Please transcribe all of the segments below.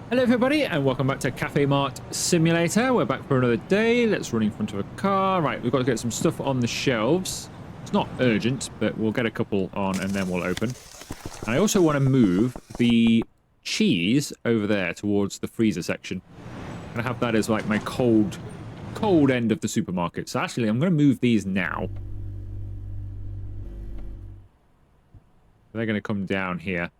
Hello everybody and welcome back to Cafemart Simulator. We're back for another day. Let's run in front of a car. Right, we've got to get some stuff on the shelves. It's not urgent, but we'll get a couple on and then we'll open. And I also want to move the cheese over there towards the freezer section. I'm going to have that as like my cold end of the supermarket. So actually, I'm going to move these now. They're going to come down here.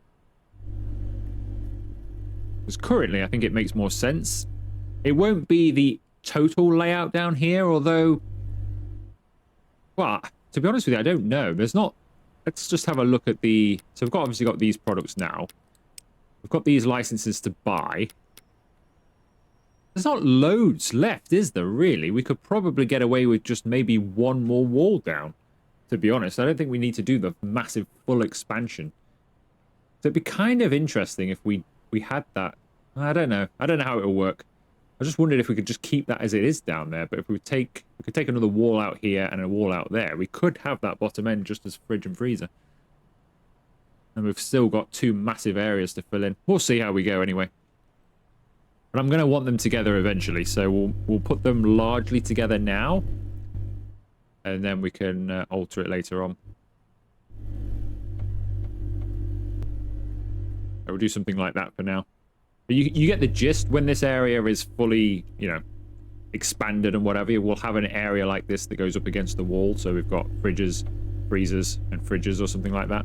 Because currently, I think it makes more sense. It won't be the total layout down here, although... Well, to be honest with you, I don't know. There's not... Let's just have a look at the... So we've obviously got these products now. We've got these licenses to buy. There's not loads left, is there, really? We could probably get away with just maybe one more wall down, to be honest. I don't think we need to do the massive full expansion. So it'd be kind of interesting if we had that. I don't know. I don't know how it'll work. I just wondered if we could just keep that as it is down there. But if we could take another wall out here and a wall out there, we could have that bottom end just as fridge and freezer. And we've still got two massive areas to fill in. We'll see how we go anyway. But I'm going to want them together eventually, so we'll put them largely together now. And then we can alter it later on. I will do something like that for now. But you get the gist. When this area is fully, you know, expanded and whatever, we'll have an area like this that goes up against the wall. So we've got fridges, freezers, and fridges or something like that.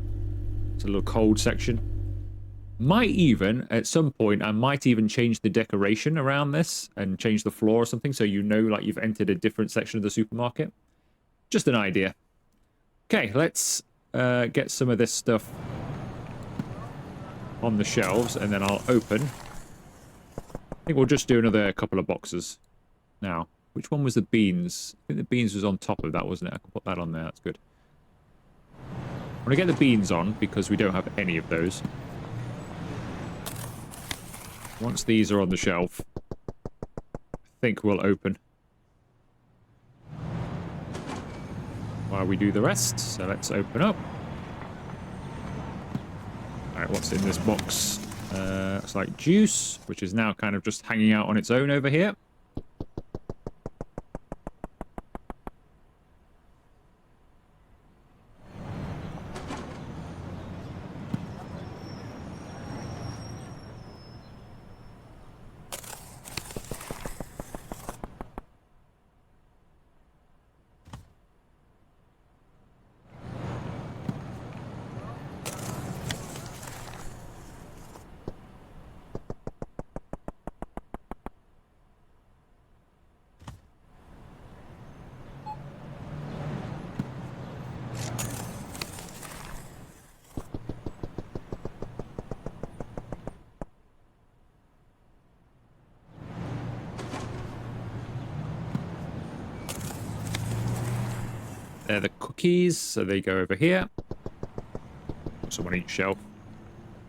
It's a little cold section. Might even, at some point, I might even change the decoration around this and change the floor or something so you know like you've entered a different section of the supermarket. Just an idea. Okay, let's get some of this stuff on the shelves, and then I'll open. I think we'll just do another couple of boxes now. Which one was the beans? I think the beans was on top of that, wasn't it? I can put that on there. That's good. I'm going to get the beans on because we don't have any of those. Once these are on the shelf, I think we'll open while we do the rest. So let's open up. Alright, what's in this box? It's like juice, which is now kind of just hanging out on its own over here. They're the cookies, so they go over here. Put some on each shelf.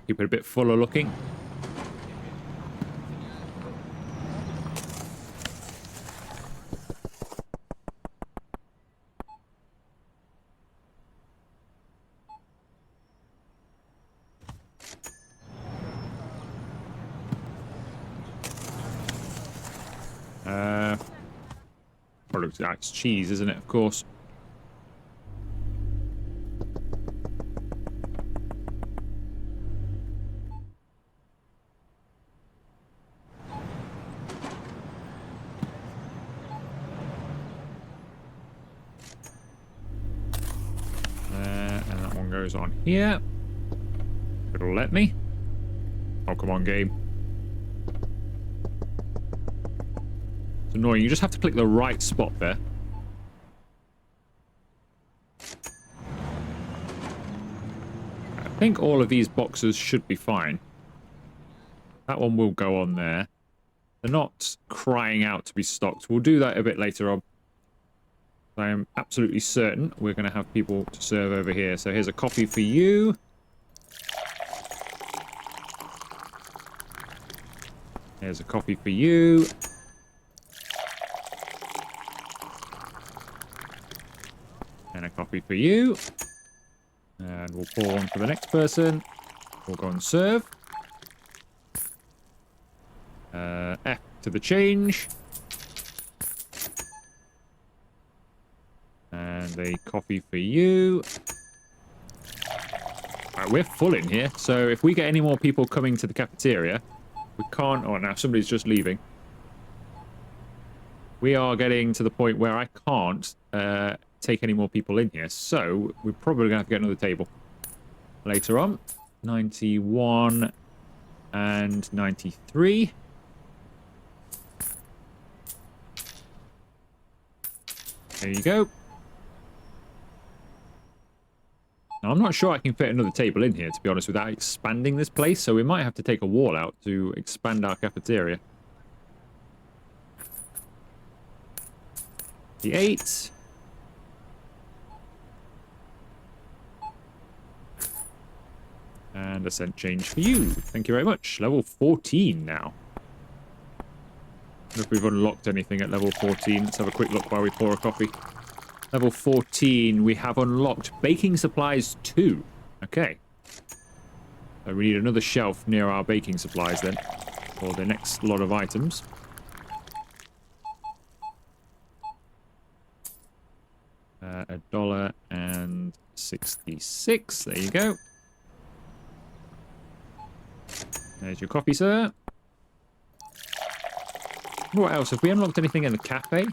Keep it a bit fuller looking. Products, that's cheese, isn't it? Of course. Goes on here. It'll let me. Oh, come on, game. It's annoying. You just have to click the right spot there. I think all of these boxes should be fine. That one will go on there. They're not crying out to be stocked. We'll do that a bit later on. I am absolutely certain we're going to have people to serve over here. So here's a coffee for you. Here's a coffee for you. And a coffee for you. And we'll pour one for the next person. We'll go and serve. F to the change. And a coffee for you. Alright, we're full in here. So if we get any more people coming to the cafeteria, we can't... Oh, now somebody's just leaving. We are getting to the point where I can't take any more people in here. So we're probably going to have to get another table later on. 91 and 93. There you go. Now, I'm not sure I can fit another table in here, to be honest, without expanding this place, so we might have to take a wall out to expand our cafeteria. The 8. And a cent change for you. Thank you very much. Level 14 now. I don't know if we've unlocked anything at level 14. Let's have a quick look while we pour a coffee. Level 14, we have unlocked baking supplies 2. Okay. So we need another shelf near our baking supplies then, for the next lot of items. $1.66. There you go. There's your coffee, sir. What else? Have we unlocked anything in the cafe?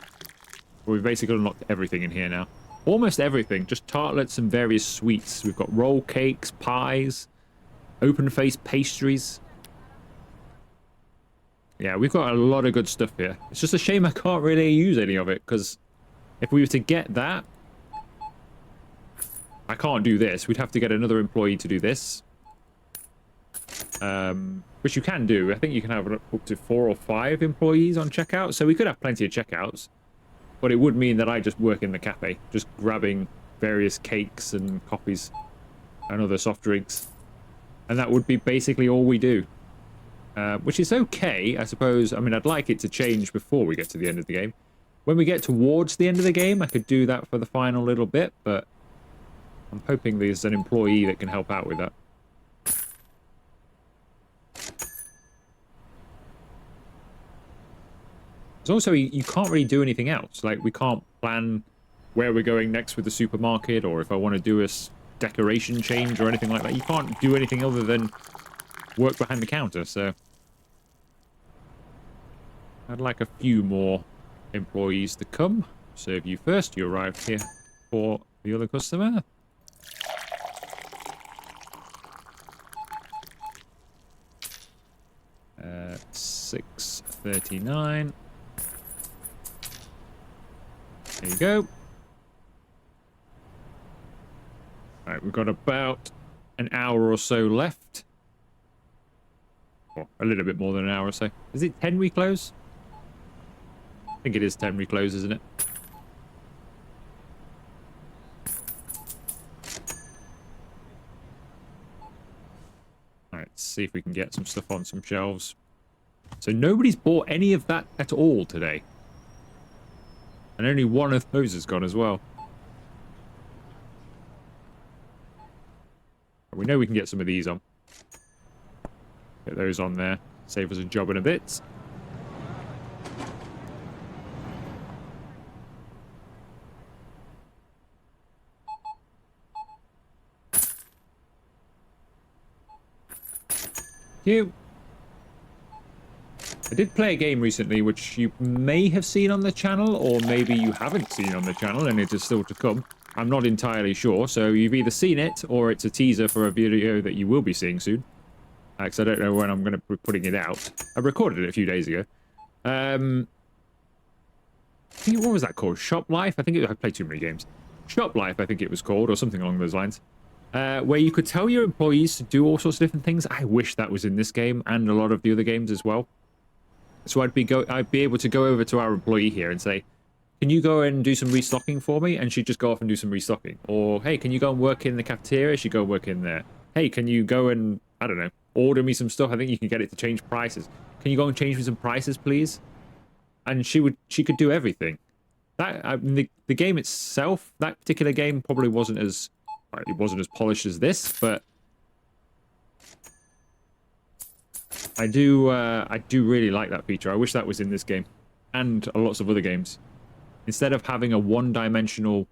Well, we've basically unlocked everything in here now. Almost everything. Just tartlets and various sweets. We've got roll cakes, pies, open-faced pastries. Yeah, we've got a lot of good stuff here. It's just a shame I can't really use any of it, because if we were to get that, I can't do this. We'd have to get another employee to do this. Which you can do. I think you can have up to 4 or 5 employees on checkout, so we could have plenty of checkouts. But it would mean that I just work in the cafe, just grabbing various cakes and coffees and other soft drinks. And that would be basically all we do. Which is okay, I suppose. I mean, I'd like it to change before we get to the end of the game. When we get towards the end of the game, I could do that for the final little bit, but I'm hoping there's an employee that can help out with that. Also, you can't really do anything else. Like, we can't plan where we're going next with the supermarket, or if I want to do a decoration change or anything like that. You can't do anything other than work behind the counter, so I'd like a few more employees to come. Serve you first. You arrived here for the other customer. $6.39. There you go. Alright, we've got about an hour or so left. Or a little bit more than an hour or so. Is it 10 we close? I think it is 10 we close, isn't it? Alright, let's see if we can get some stuff on some shelves. So nobody's bought any of that at all today. And only one of those has gone as well. We know we can get some of these on. Get those on there. Save us a job in a bit. Thank you. I did play a game recently which you may have seen on the channel, or maybe you haven't seen on the channel and it is still to come. I'm not entirely sure, so you've either seen it or it's a teaser for a video that you will be seeing soon. Because I don't know when I'm going to be putting it out. I recorded it a few days ago. I think, what was that called? Shop Life? I played too many games. Shop Life, I think it was called, or something along those lines. Where you could tell your employees to do all sorts of different things. I wish that was in this game and a lot of the other games as well. So I'd be able to go over to our employee here and say, can you go and do some restocking for me? And she'd just go off and do some restocking. Or, hey, can you go and work in the cafeteria? She'd go work in there. Hey, can you go and, I don't know, order me some stuff? I think you can get it to change prices. Can you go and change me some prices, please? And she could do everything. The game itself, that particular game probably wasn't as, it wasn't as polished as this, but I do really like that feature. I wish that was in this game and lots of other games. Instead of having a one-dimensional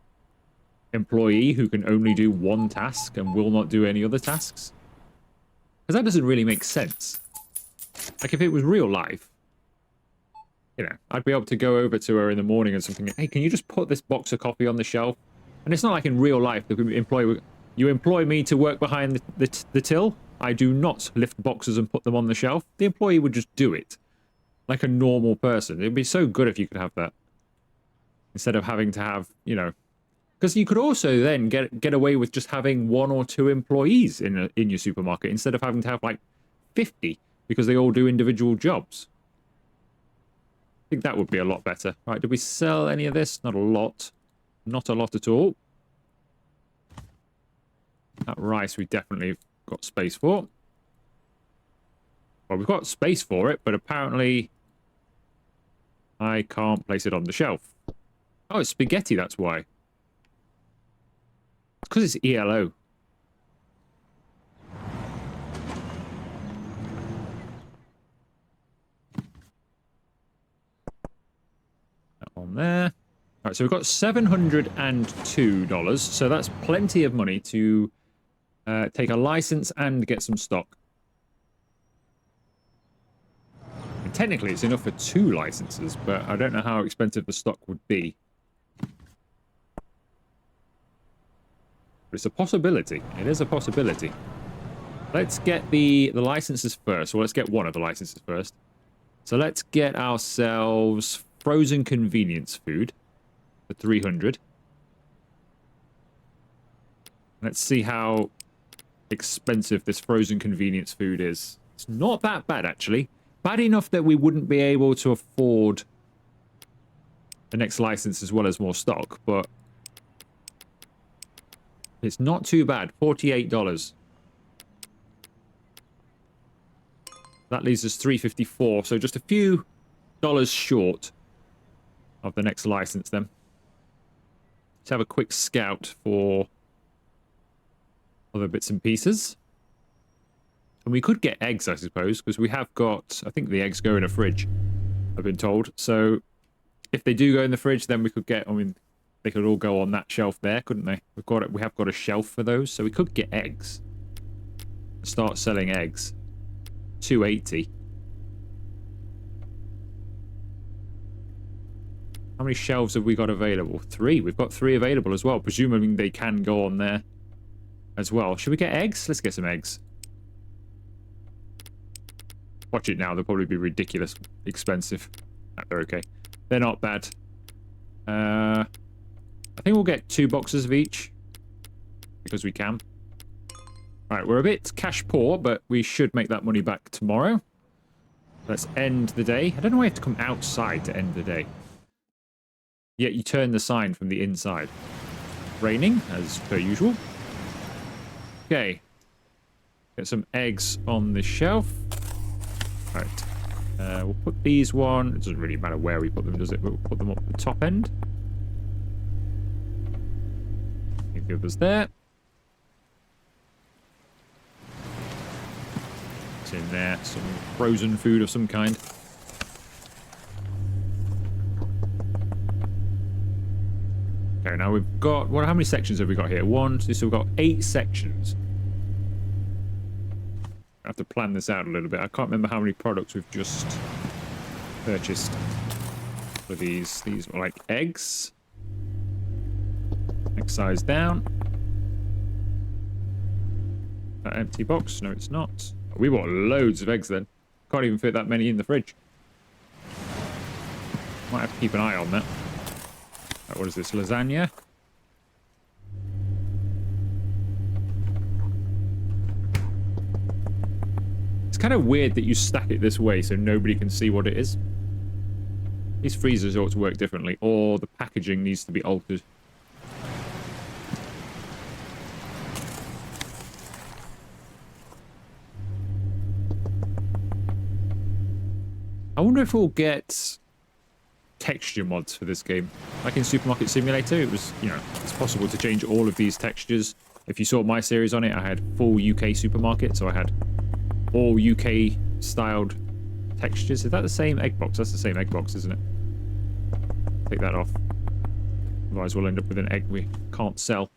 employee who can only do one task and will not do any other tasks. Because that doesn't really make sense. Like, if it was real life, you know, I'd be able to go over to her in the morning and something, hey, can you just put this box of coffee on the shelf? And it's not like in real life, you employ me to work behind the till. I do not lift boxes and put them on the shelf. The employee would just do it. Like a normal person. It'd be so good if you could have that. Instead of having to have, you know... Because you could also then get away with just having 1 or 2 employees in your supermarket instead of having to have like 50 because they all do individual jobs. I think that would be a lot better. Right, did we sell any of this? Not a lot. Not a lot at all. That rice we definitely got space for. Well, we've got space for it, but apparently I can't place it on the shelf. Oh, it's spaghetti, that's why. It's because it's ELO. That one there. All right, so we've got $702, so that's plenty of money to take a license and get some stock. And technically, it's enough for 2 licenses, but I don't know how expensive the stock would be. But it's a possibility. It is a possibility. Let's get the licenses first. Well, let's get one of the licenses first. So let's get ourselves frozen convenience food for 300. Let's see how expensive this frozen convenience food is. It's not that bad, actually. Bad enough that we wouldn't be able to afford the next license as well as more stock, but it's not too bad. $48. That leaves us $354, so just a few dollars short of the next license then. Let's have a quick scout for other bits and pieces. And we could get eggs, I suppose, because we have got... I think the eggs go in a fridge, I've been told. So if they do go in the fridge, then we could get... I mean, they could all go on that shelf there, couldn't they? We have got a shelf for those, so we could get eggs. Start selling eggs. $2.80. How many shelves have we got available? 3. We've got 3 available as well, presuming they can go on there as well. Should we get eggs? Let's get some eggs. Watch it now. They'll probably be ridiculous expensive. No, they're okay. They're not bad. I think we'll get 2 boxes of each because we can. All right, we're a bit cash poor, but we should make that money back tomorrow. Let's end the day. I don't know why you have to come outside to end the day. Yet you turn the sign from the inside. Raining, as per usual. Okay. Get some eggs on the shelf. All right. We'll put these one. It doesn't really matter where we put them, does it? But we'll put them up the top end. The others there. It's in there. Some frozen food of some kind. Okay, now we've got... how many sections have we got here? 1, 2, so we've got 8 sections. I have to plan this out a little bit. I can't remember how many products we've just purchased for these. These are like eggs. Next size down. That empty box. No, it's not. We bought loads of eggs then. Can't even fit that many in the fridge. Might have to keep an eye on that. Right, what is this? Lasagna? It's kind of weird that you stack it this way so nobody can see what it is. These freezers ought to work differently, or the packaging needs to be altered. I wonder if we'll get texture mods for this game. Like in Supermarket Simulator, it was, you know, it's possible to change all of these textures. If you saw my series on it, I had full UK supermarket, so I had all UK styled textures. Is that the same egg box? That's the same egg box, isn't it? Take that off. Otherwise we'll end up with an egg we can't sell.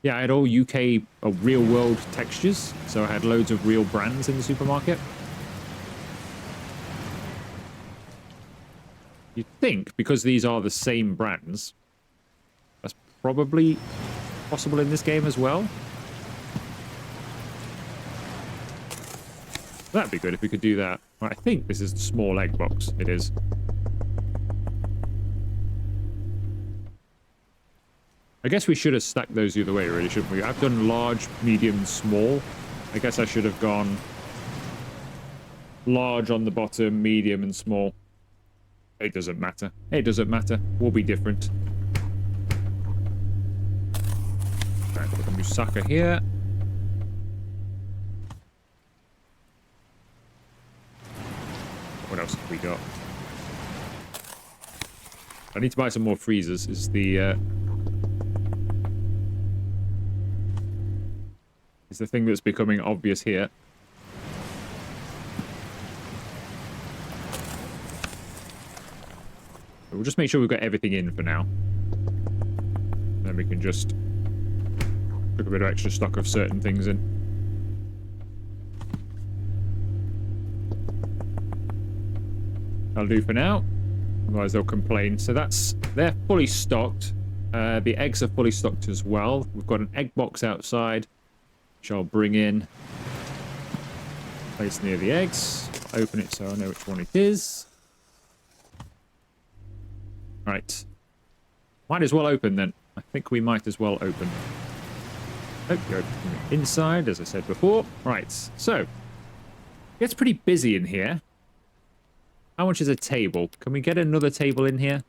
Yeah, I had all UK or real world textures, so I had loads of real brands in the supermarket. You'd think, because these are the same brands, that's probably possible in this game as well. That'd be good if we could do that. Right, I think this is the small egg box. It is. I guess we should have stacked those the other way, really, shouldn't we? I've done large, medium, small. I guess I should have gone large on the bottom, medium, and small. It doesn't matter. It doesn't matter. We'll be different. Alright, put a Musaka here. What else have we got? I need to buy some more freezers. Is the thing that's becoming obvious here. We'll just make sure we've got everything in for now. Then we can just put a bit of extra stock of certain things in. That'll do for now. Otherwise they'll complain. So they're fully stocked. The eggs are fully stocked as well. We've got an egg box outside, which I'll bring in. Place near the eggs. Open it so I know which one it is. Right. Might as well open then. I think we might as well open. Oh, you're opening it inside, as I said before. Right, so. It gets pretty busy in here. How much is a table? Can we get another table in here?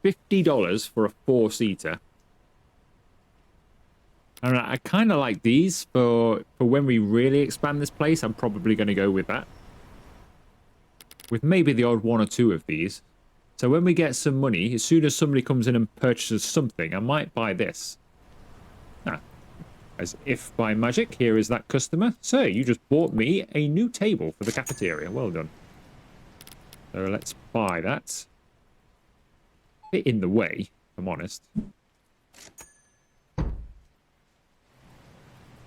It's $50 for a 4-seater. I kind of like these for when we really expand this place. I'm probably going to go with that. With maybe the odd one or two of these. So when we get some money, as soon as somebody comes in and purchases something, I might buy this. Ah, as if by magic, here is that customer. Sir, you just bought me a new table for the cafeteria. Well done. So let's buy that. Bit in the way, if I'm honest.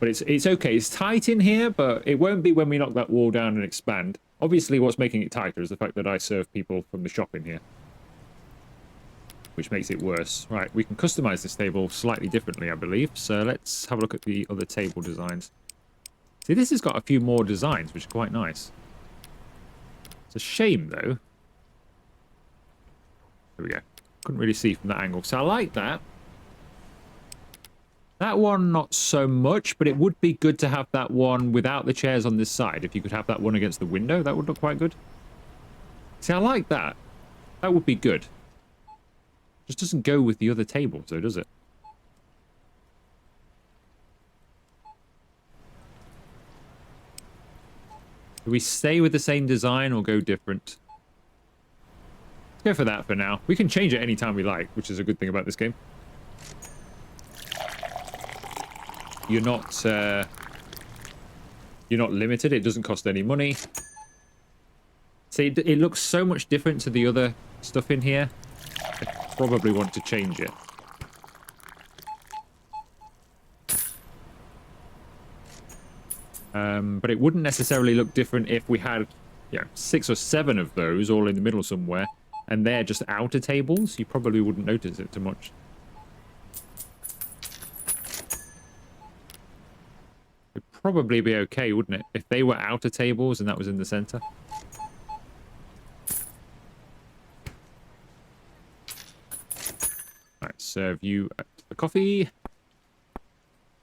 But it's okay. It's tight in here, but it won't be when we knock that wall down and expand. Obviously, what's making it tighter is the fact that I serve people from the shop in here. Which makes it worse. Right, we can customize this table slightly differently, I believe. So let's have a look at the other table designs. See, this has got a few more designs, which is quite nice. It's a shame, though. There we go. Couldn't really see from that angle. So I like that. That one, not so much, but it would be good to have that one without the chairs on this side. If you could have that one against the window, that would look quite good. See, I like that. That would be good. Just doesn't go with the other tables, though, does it? Do we stay with the same design or go different? Let's go for that for now. We can change it anytime we like, which is a good thing about this game. You're not limited. It doesn't cost any money. See, it looks so much different to the other stuff in here. I probably want to change it. But it wouldn't necessarily look different if we had, 6 or 7 of those all in the middle somewhere, and they're just outer tables. You probably wouldn't notice it too much. It'd probably be okay, wouldn't it? If they were outer tables and that was in the center. Alright, serve you the coffee.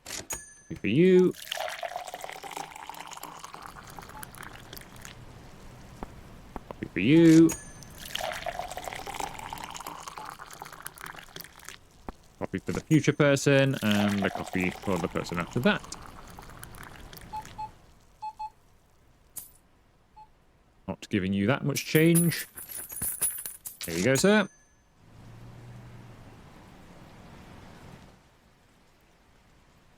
Coffee for you. Coffee for you. Coffee for the future person, and a coffee for the person after that. Not giving you that much change. There you go, sir.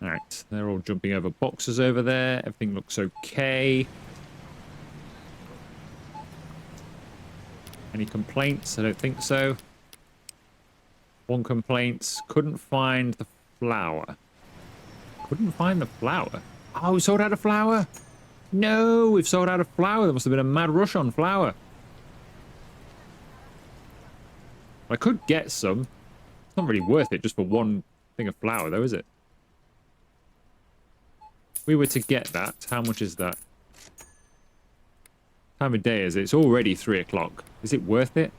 Alright. They're all jumping over boxes over there. Everything looks okay. Any complaints? I don't think so. One complaint. Couldn't find the flour. Couldn't find the flour. Oh, we sold out of flour. No, we've sold out of flour. There must have been a mad rush on flour. I could get some. It's not really worth it just for one thing of flour, though, is it? If we were to get that, how much is that? Time of day is it? It's already 3 o'clock. Is it worth it?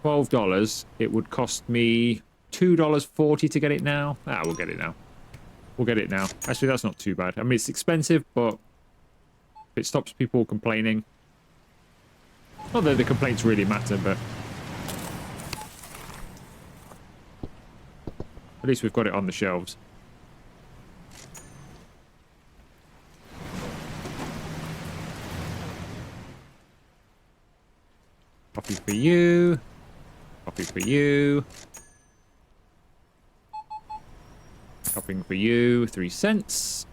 $12. It would cost me $2.40 to get it now. Ah, we'll get it now. We'll get it now. Actually, that's not too bad. I mean, it's expensive, but if it stops people complaining. Not that the complaints really matter, but at least we've got it on the shelves. Coffee for you. Coffee for you. Shopping for you. 3 cents.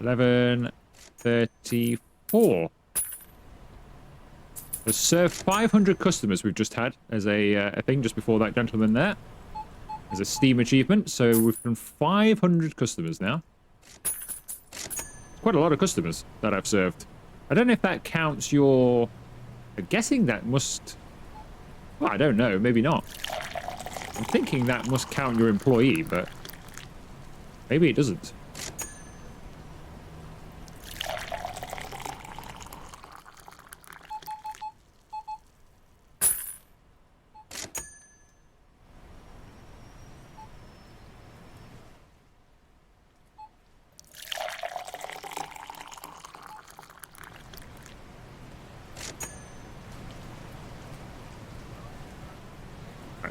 $11.34. Let's serve 500 customers we've just had as a thing just before that gentleman there. As a Steam achievement. So we've done 500 customers now. Quite a lot of customers that I've served. I don't know if that counts your... I'm guessing that must... Well, I don't know. Maybe not. I'm thinking that must count your employee, but maybe it doesn't.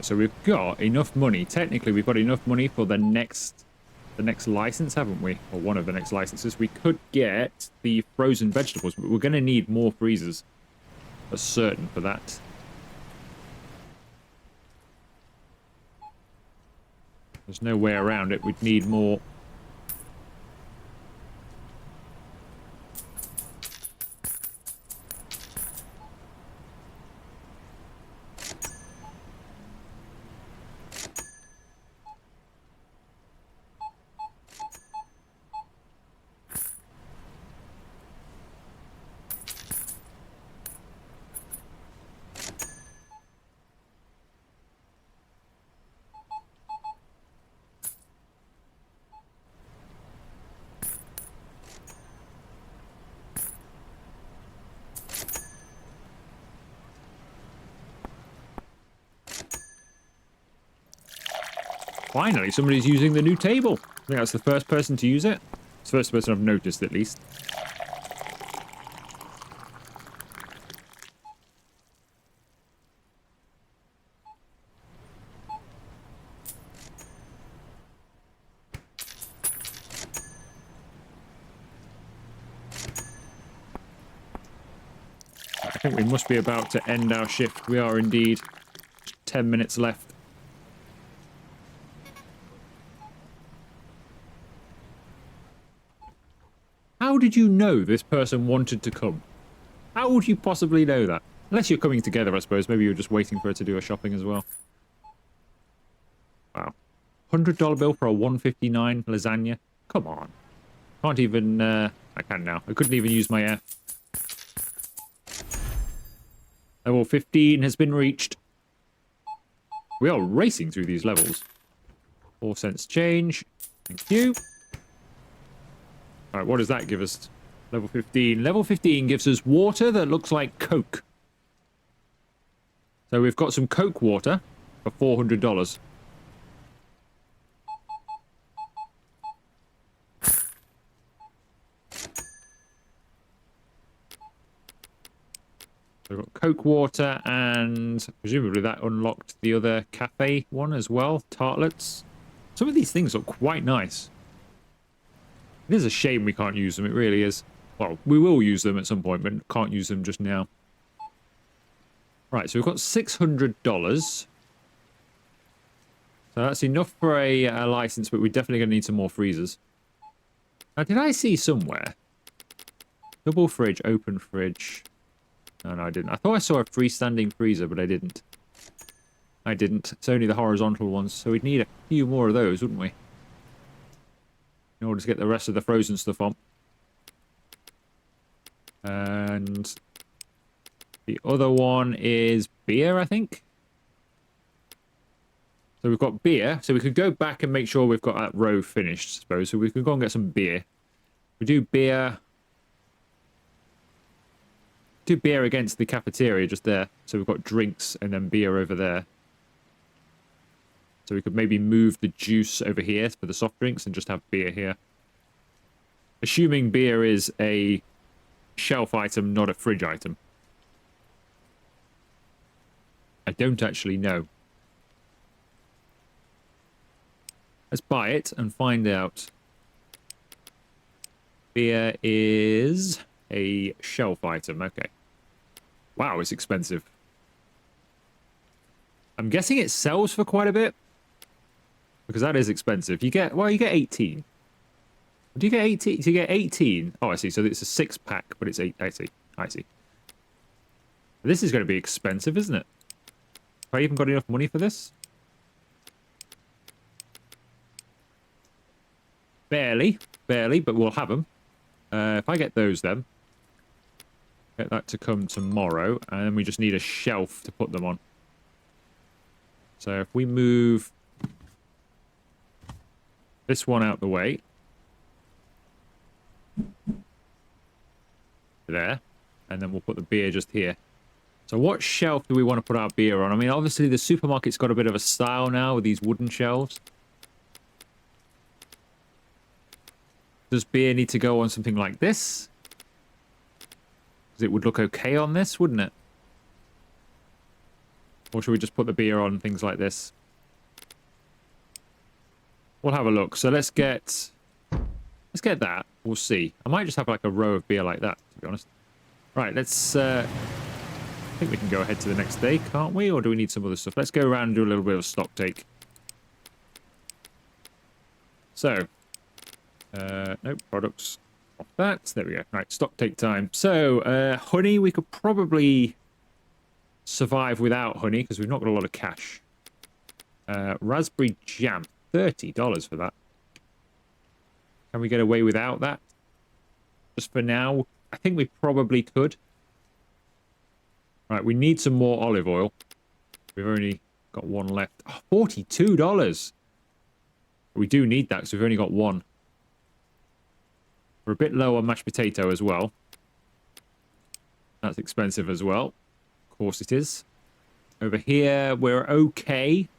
So we've got enough money. Technically, we've got enough money for the next license, haven't we? Or one of the next licenses. We could get the frozen vegetables, but we're going to need more freezers. That's certain for that. There's no way around it. We'd need more. Finally, somebody's using the new table. I think that's the first person to use it. It's the first person I've noticed, at least. I think we must be about to end our shift. We are indeed. 10 minutes left. How did you know this person wanted to come? How would you possibly know that? Unless you're coming together, I suppose. Maybe you're just waiting for her to do her shopping as well. Wow. $100 bill for a $1.59 lasagna? Come on. Can't even... I can now. I couldn't even use my F. Level 15 has been reached. We are racing through these levels. 4 cents change. Thank you. Alright, what does that give us? Level 15. Level 15 gives us water that looks like Coke. So we've got some Coke water for $400. So we've got Coke water, and presumably that unlocked the other cafe one as well. Tartlets. Some of these things look quite nice. It is a shame we can't use them. It really is. Well, we will use them at some point, but can't use them just now. Right, so we've got $600. So that's enough for a license, but we're definitely going to need some more freezers. Now, did I see somewhere? Double fridge, open fridge. No, I didn't. I thought I saw a freestanding freezer, but I didn't. I didn't. It's only the horizontal ones, so we'd need a few more of those, wouldn't we? In order to get the rest of the frozen stuff on. And the other one is beer, I think. So we've got beer. So we could go back and make sure we've got that row finished, I suppose. So we could go and get some beer. We do beer. Do beer against the cafeteria just there. So we've got drinks and then beer over there. So we could maybe move the juice over here for the soft drinks and just have beer here. Assuming beer is a shelf item, not a fridge item. I don't actually know. Let's buy it and find out. Beer is a shelf item. Okay. Wow, it's expensive. I'm guessing it sells for quite a bit. Because that is expensive. You get, well, you get 18. Do you get 18? Do you get 18? Oh, I see. So it's a 6-pack, but it's 8. I see. I see. This is going to be expensive, isn't it? Have I even got enough money for this? Barely. Barely, but we'll have them. If I get those then. Get that to come tomorrow. And then we just need a shelf to put them on. So if we move this one out the way. There. And then we'll put the beer just here. So what shelf do we want to put our beer on? I mean, obviously the supermarket's got a bit of a style now with these wooden shelves. Does beer need to go on something like this? Because it would look okay on this, wouldn't it? Or should we just put the beer on things like this? We'll have a look. So let's get that. We'll see. I might just have like a row of beer like that, to be honest. Right, let's... I think we can go ahead to the next day, can't we? Or do we need some other stuff? Let's go around and do a little bit of stock take. So... nope, products off that. There we go. Right, stock take time. So, honey, we could probably survive without honey because we've not got a lot of cash. Raspberry jam, $30 for that. Can we get away without that? Just for now, I think we probably could. Right, we need some more olive oil. We've only got one left. Oh, $42. We do need that because we've only got one. We're a bit low on mashed potato as well. That's expensive as well. Of course it is. Over here, we're okay.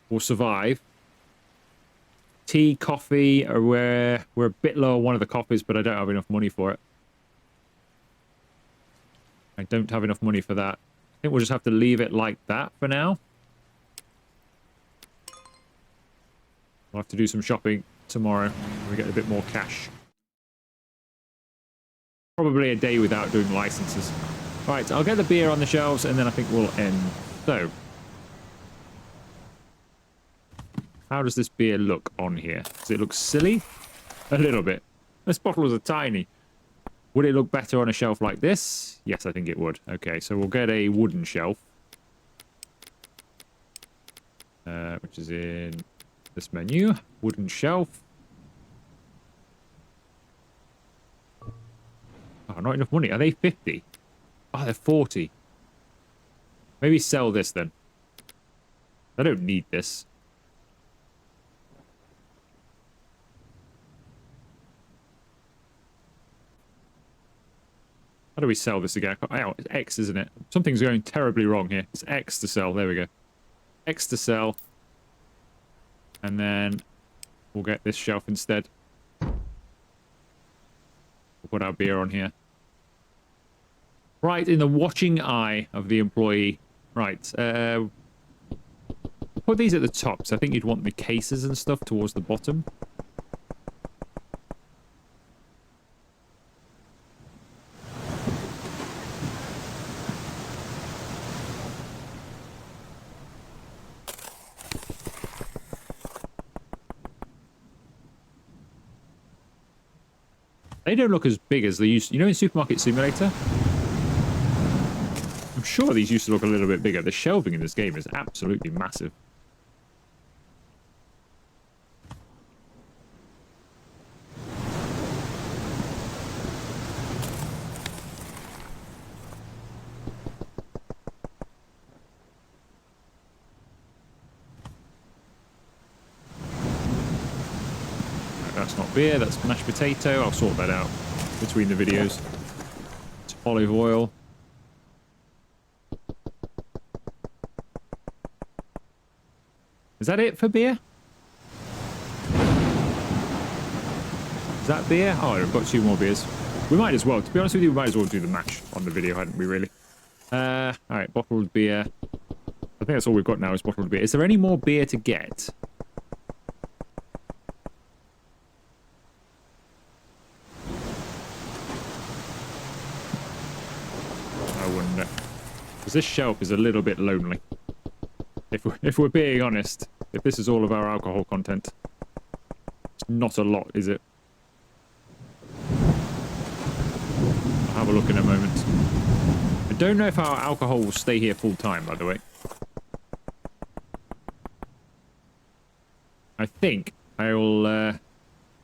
We'll survive. Tea, coffee, we're a bit low on one of the coffees, but I don't have enough money for it. I don't have enough money for that. I think we'll just have to leave it like that for now. We'll have to do some shopping tomorrow when we get a bit more cash. Probably a day without doing licenses. Right, I'll get the beer on the shelves and then I think we'll end. So, how does this beer look on here? Does it look silly? A little bit. This bottles are tiny. Would it look better on a shelf like this? Yes, I think it would. Okay, so we'll get a wooden shelf. Which is in this menu. Wooden shelf. Oh, not enough money. Are they 50? Oh, they're 40. Maybe sell this then. I don't need this. How do we sell this again? Oh, it's X, isn't it? Something's going terribly wrong here. It's X to sell. There we go. X to sell. And then we'll get this shelf instead. We'll put our beer on here. Right in the watching eye of the employee. Right. Put these at the top. So I think you'd want the cases and stuff towards the bottom. They don't look as big as they used to. You know, in Supermarket Simulator? I'm sure these used to look a little bit bigger. The shelving in this game is absolutely massive. That's not beer, that's mashed potato. I'll sort that out between the videos. It's olive oil. Is that it for beer? Is that beer? Oh, I've got 2 more beers. We might as well. To be honest with you, we might as well do the mash on the video, hadn't we, really? Alright, bottled beer. I think that's all we've got now is bottled beer. Is there any more beer to get? I wonder. Because this shelf is a little bit lonely. If we're being honest, if this is all of our alcohol content, it's not a lot, is it? I'll have a look in a moment. I don't know if our alcohol will stay here full time, by the way. I think I will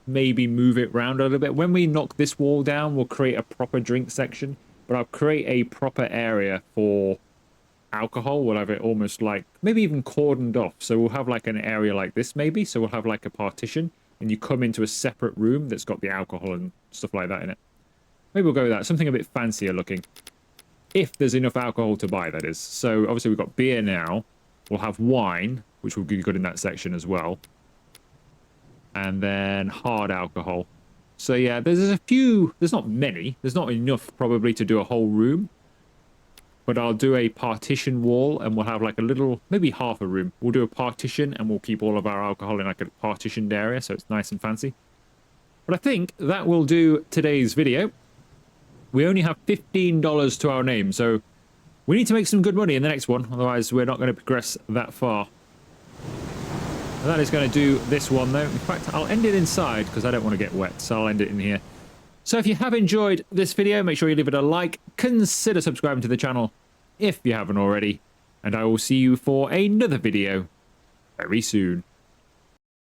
maybe move it round a little bit. When we knock this wall down, we'll create a proper drink section, but I'll create a proper area for alcohol. We'll have it almost like maybe even cordoned off, so we'll have like an area like this maybe, so we'll have like a partition and you come into a separate room that's got the alcohol and stuff like that in it. Maybe we'll go with that, something a bit fancier looking, if there's enough alcohol to buy, that is. So obviously we've got beer now, we'll have wine, which will be good in that section as well, and then hard alcohol. So yeah, there's a few, there's not many, there's not enough probably to do a whole room. But I'll do a partition wall and we'll have like a little, maybe half a room. We'll do a partition and we'll keep all of our alcohol in like a partitioned area so it's nice and fancy. But I think that will do today's video. We only have $15 to our name, so we need to make some good money in the next one. Otherwise, we're not going to progress that far. And that is going to do this one, though. In fact, I'll end it inside because I don't want to get wet, so I'll end it in here. So if you have enjoyed this video, make sure you leave it a like. Consider subscribing to the channel if you haven't already. And I will see you for another video very soon.